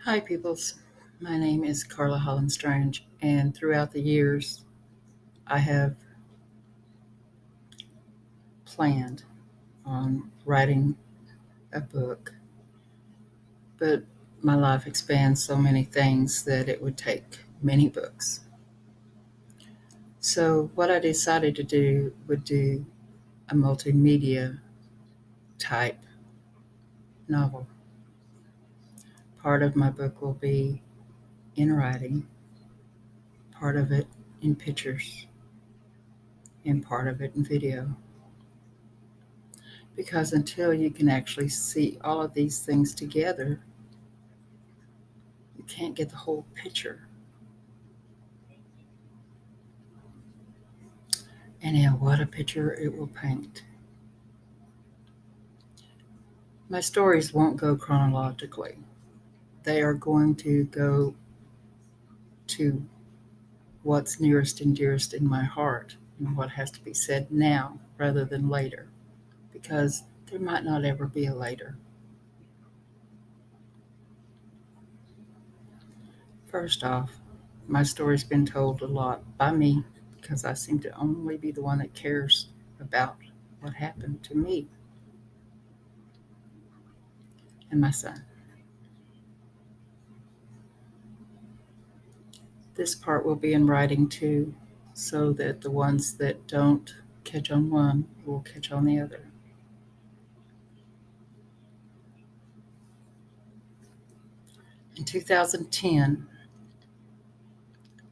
Hi, peoples. My name is Carla Holland-Strange, and throughout the years, I have planned on writing a book, but my life expands so many things that it would take many books. So, what I decided to do would do a multimedia type novel. Part of my book will be in writing, part of it in pictures, and part of it in video. Because until you can actually see all of these things together, you can't get the whole picture. And yeah, what a picture it will paint. My stories won't go chronologically. They are going to go to what's nearest and dearest in my heart and what has to be said now rather than later, because there might not ever be a later. First off, my story's been told a lot by me because I seem to only be the one that cares about what happened to me and my son. This part will be in writing too, so that the ones that don't catch on one will catch on the other. In 2010,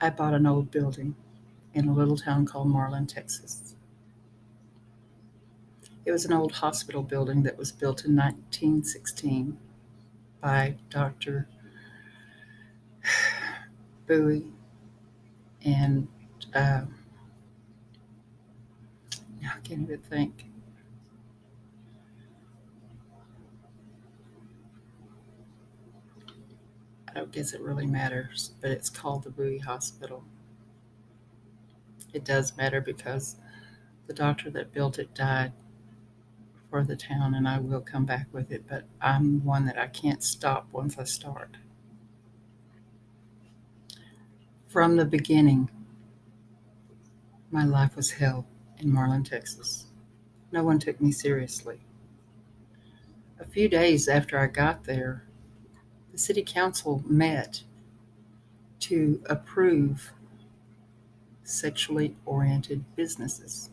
I bought an old building in a little town called Marlin, Texas. It was an old hospital building that was built in 1916 by Dr. Bowie and uh, I can't even think. I don't guess it really matters, but it's called the Bowie Hospital. It does matter because the doctor that built it died for the town, and I will come back with it, but I'm one that I can't stop once I start. From the beginning, my life was hell in Marlin, Texas. No one took me seriously. A few days after I got there, the city council met to approve sexually oriented businesses.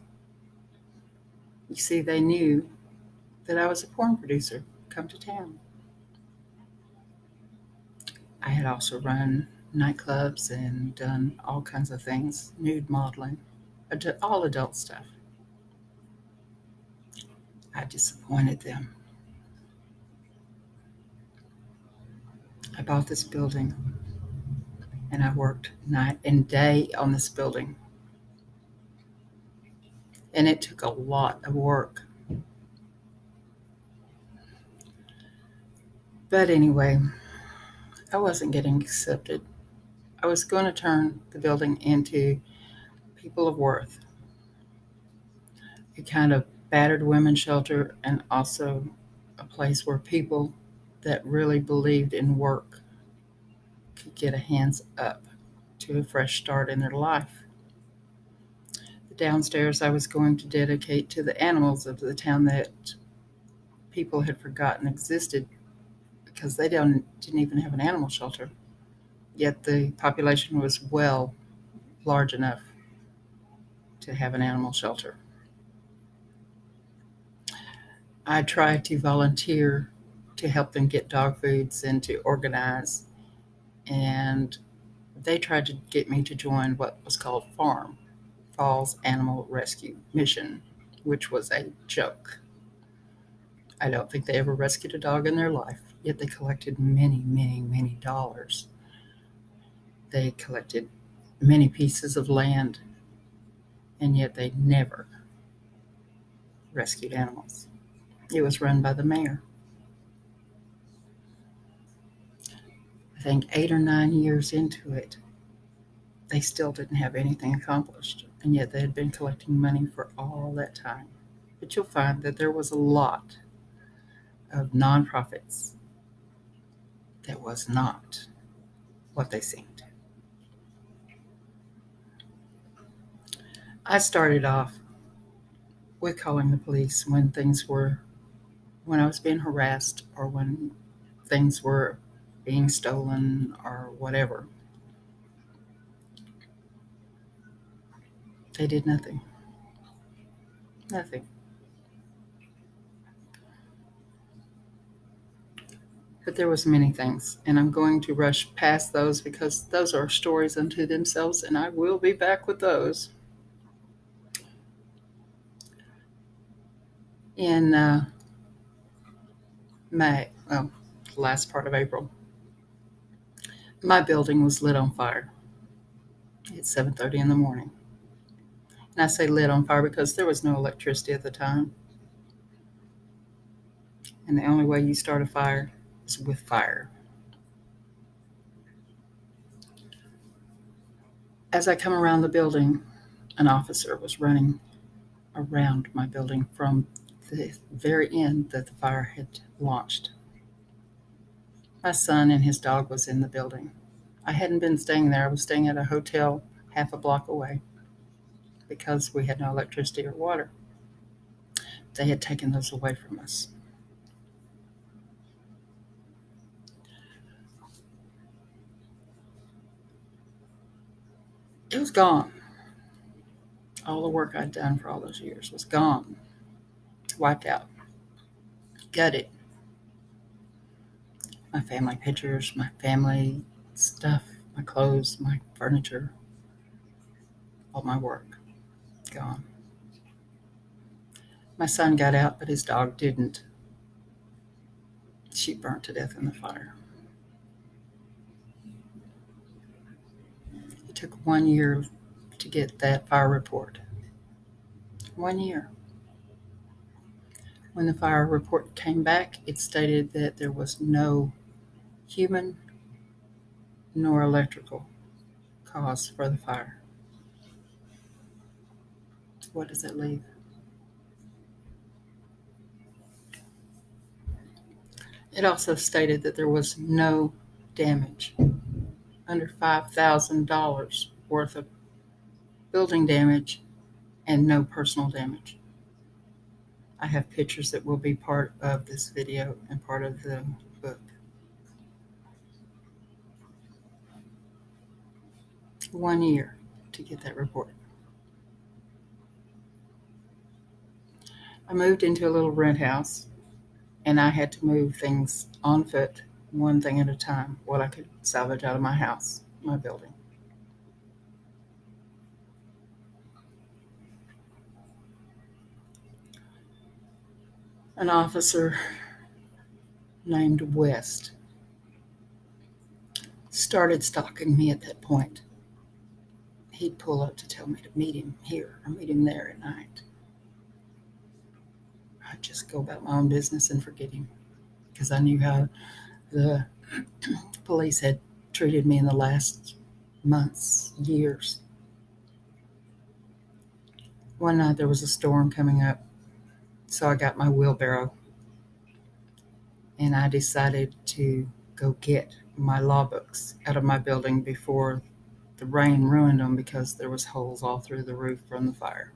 You see, they knew that I was a porn producer come to town. I had also run nightclubs and done all kinds of things, nude modeling, all adult stuff. I disappointed them. I bought this building and I worked night and day on this building. And it took a lot of work. But anyway, I wasn't getting accepted. I was going to turn the building into People of Worth, a kind of battered women's shelter, and also a place where people that really believed in work could get a hands up to a fresh start in their life. The downstairs I was going to dedicate to the animals of the town that people had forgotten existed because they didn't even have an animal shelter. Yet the population was well large enough to have an animal shelter. I tried to volunteer to help them get dog foods and to organize, and they tried to get me to join what was called FARM, Falls Animal Rescue Mission, which was a joke. I don't think they ever rescued a dog in their life, yet they collected many, many, many dollars. They collected many pieces of land, and yet they never rescued animals. It was run by the mayor. I think 8 or 9 years into it, they still didn't have anything accomplished, and yet they had been collecting money for all that time. But you'll find that there was a lot of nonprofits That was not what they seemed. I started off with calling the police when I was being harassed or when things were being stolen or whatever. They did nothing. Nothing. But there was many things, and I'm going to rush past those because those are stories unto themselves, and I will be back with those in May. Well, the last part of April. My building was lit on fire at 7:30 in the morning. And I say lit on fire because there was no electricity at the time. And the only way you start a fire is with fire. As I come around the building, an officer was running around my building from the very end that the fire had launched. My son and his dog was in the building. I hadn't been staying there. I was staying at a hotel half a block away because we had no electricity or water. They had taken those away from us. It was gone. All the work I'd done for all those years was gone, wiped out, gutted. My family pictures, my family stuff, my clothes, my furniture, all my work, gone. My son got out, but his dog didn't. She burnt to death in the fire. It took 1 year to get that fire report. 1 year. When the fire report came back, it stated that there was no human nor electrical cause for the fire. What does that leave? It also stated that there was no damage, under $5,000 worth of building damage, and no personal damage. I have pictures that will be part of this video and part of the book. 1 year to get that report. I moved into a little rent house, and I had to move things on foot, one thing at a time, what I could salvage out of my house, my building. An officer named West started stalking me at that point. He'd pull up to tell me to meet him here or meet him there at night. I'd just go about my own business and forget him because I knew how the police had treated me in the last months, years. One night there was a storm coming up, so I got my wheelbarrow and I decided to go get my law books out of my building before the rain ruined them because there was holes all through the roof from the fire.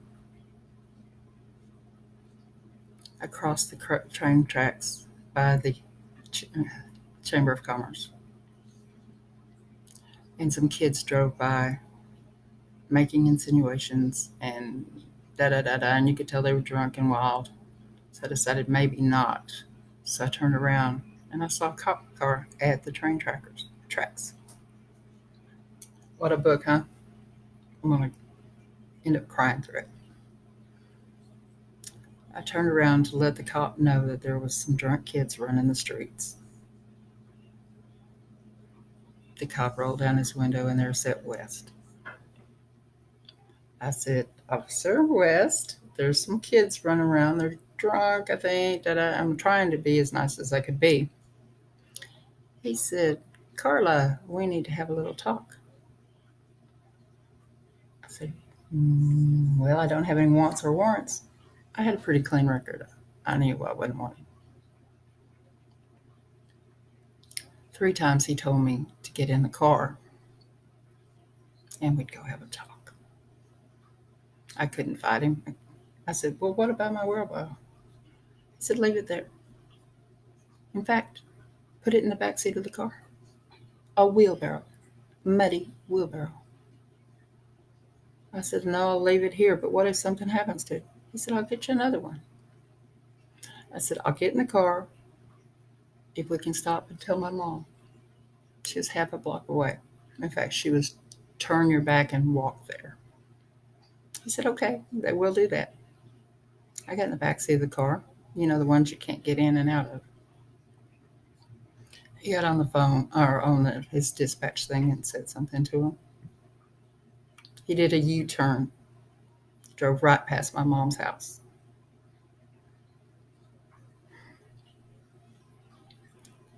I crossed the train tracks by the Chamber of Commerce, and some kids drove by making insinuations and da da da da, and you could tell they were drunk and wild. So I decided maybe not. So I turned around and I saw a cop car at the train tracks. What a book, huh? I'm going to end up crying through it. I turned around to let the cop know that there was some drunk kids running the streets. The cop rolled down his window and there sat West. I said, Officer West, there's some kids running around. They're drunk, I think. I'm trying to be as nice as I could be. He said, Carla, we need to have a little talk. I said, well, I don't have any wants or warrants. I had a pretty clean record. I knew I wasn't wanted. 3 times he told me to get in the car and we'd go have a talk. I couldn't fight him. I said, "Well, what about my wheelbarrow?" He said, "Leave it there. In fact, put it in the back seat of the car." A wheelbarrow. Muddy wheelbarrow. I said, "No, I'll leave it here, but what if something happens to it?" He said, "I'll get you another one." I said, "I'll get in the car if we can stop and tell my mom." She was half a block away. In fact, she was turn your back and walk there. He said, "Okay, we'll do that." I got in the back seat of the car, the ones you can't get in and out of. He got on the phone or on his dispatch thing and said something to him. He did a U-turn, drove right past my mom's house.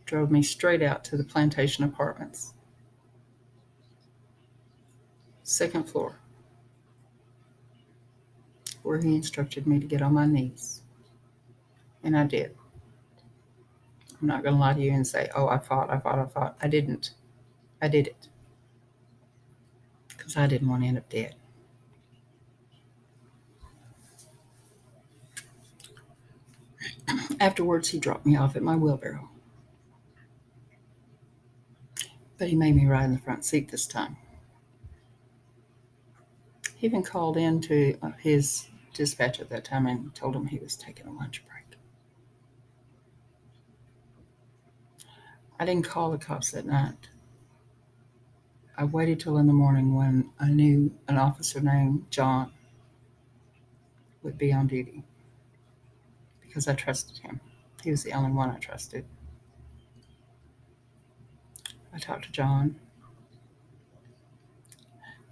Drove me straight out to the plantation apartments. 2nd floor, where he instructed me to get on my knees. And I did. I'm not going to lie to you and say, "Oh, I fought. I didn't. I did it. Because I didn't want to end up dead. Afterwards, he dropped me off at my wheelbarrow. But he made me ride in the front seat this time. He even called in to his dispatch at that time and told him he was taking a lunch break. I didn't call the cops that night. I waited till in the morning when I knew an officer named John would be on duty because I trusted him. He was the only one I trusted. I talked to John,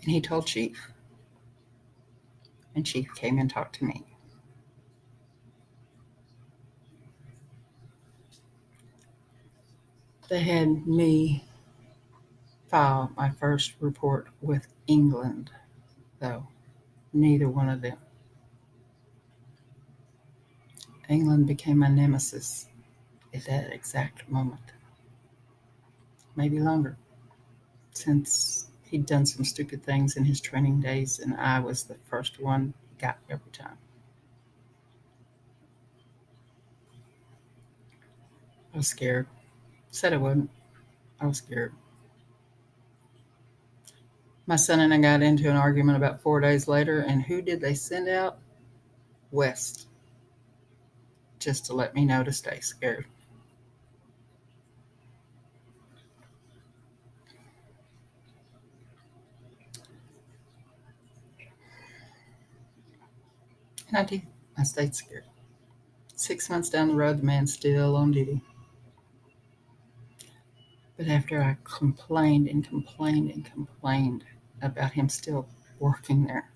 and he told Chief, and Chief came and talked to me. They had me file my first report with England, though neither one of them. England became my nemesis at that exact moment. Maybe longer, since he'd done some stupid things in his training days, and I was the first one he got every time. I was scared. Said I wouldn't. I was scared. My son and I got into an argument about 4 days later, and who did they send out? West. Just to let me know to stay scared. And I did. I stayed scared. 6 months down the road, the man's still on duty. But after I complained and complained and complained about him still working there,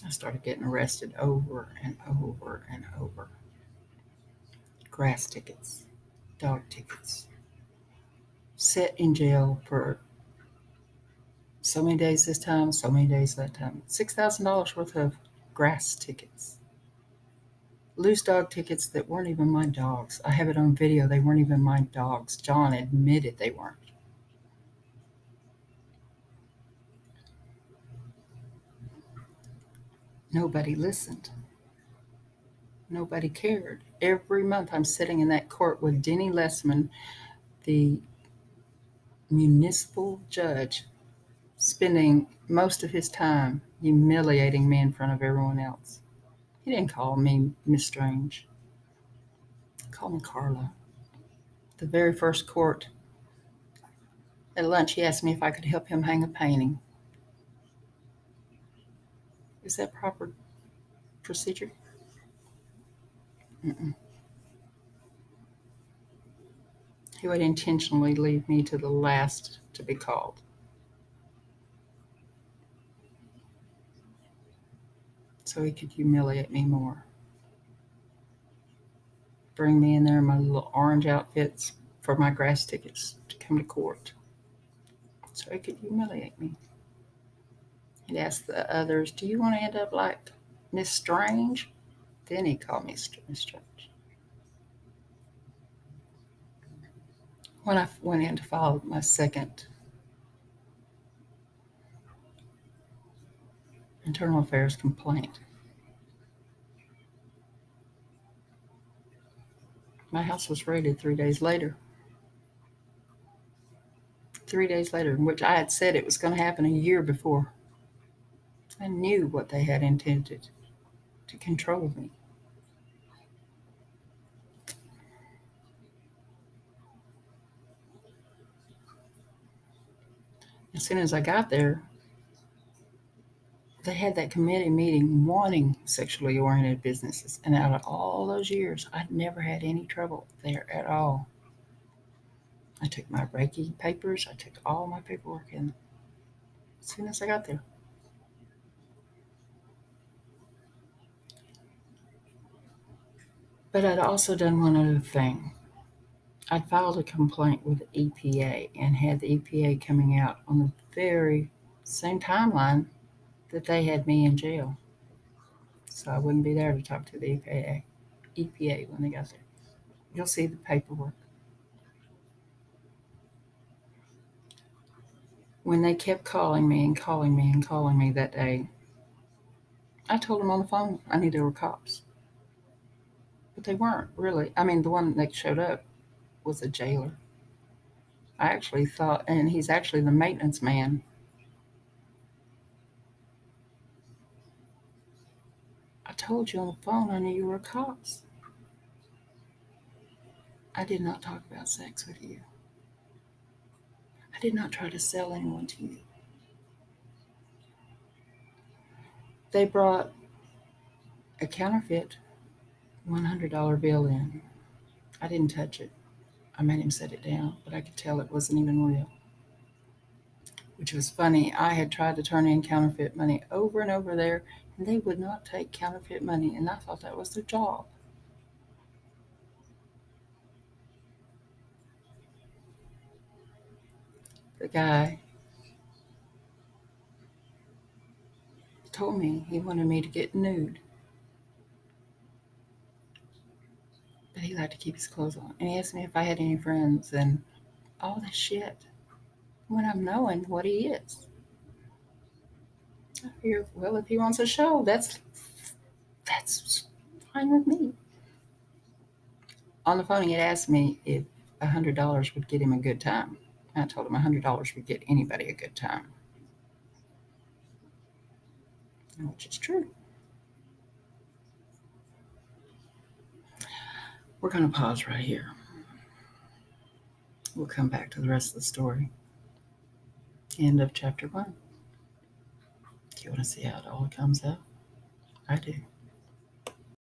I started getting arrested over and over and over. Grass tickets, dog tickets, set in jail for so many days this time, so many days that time. $6,000 worth of grass tickets. Loose dog tickets that weren't even my dogs. I have it on video. They weren't even my dogs. John admitted they weren't. Nobody listened. Nobody cared. Every month I'm sitting in that court with Denny Lessman, the municipal judge, spending most of his time humiliating me in front of everyone else. He didn't call me Miss Strange. He called me Carla. The very first court, at lunch, he asked me if I could help him hang a painting. Is that proper procedure? Mm-mm. He would intentionally leave me to the last to be called. So he could humiliate me more. Bring me in there in my little orange outfits for my grass tickets to come to court. So he could humiliate me. He'd ask the others, "Do you want to end up like Miss Strange?" Then he called me Miss Strange. When I went in to file my second internal affairs complaint, my house was raided 3 days later. 3 days later, in which I had said it was going to happen a year before. I knew what they had intended to control me. As soon as I got there, they had that committee meeting wanting sexually oriented businesses. And out of all those years, I'd never had any trouble there at all. I took my Reiki papers, I took all my paperwork in as soon as I got there. But I'd also done one other thing. I'd filed a complaint with the EPA and had the EPA coming out on the very same timeline that they had me in jail. So I wouldn't be there to talk to the EPA when they got there. You'll see the paperwork. When they kept calling me and calling me and calling me that day, I told them on the phone I knew they were cops. But they weren't really. I mean, the one that showed up was a jailer. I actually thought, and he's actually the maintenance man. I told you on the phone I knew you were cops. I did not talk about sex with you. I did not try to sell anyone to you. They brought a counterfeit $100 bill in. I didn't touch it. I made him set it down, but I could tell it wasn't even real. Which was funny. I had tried to turn in counterfeit money over and over there, and they would not take counterfeit money, and I thought that was their job. The guy told me he wanted me to get nude, but he liked to keep his clothes on. And he asked me if I had any friends and all this shit when I'm knowing what he is. I figured, well, if he wants a show, that's fine with me. On the phone, he had asked me if $100 would get him a good time. I told him $100 would get anybody a good time, which is true. We're going to pause right here. We'll come back to the rest of the story. End of chapter 1. Do you want to see how it all comes out? I do.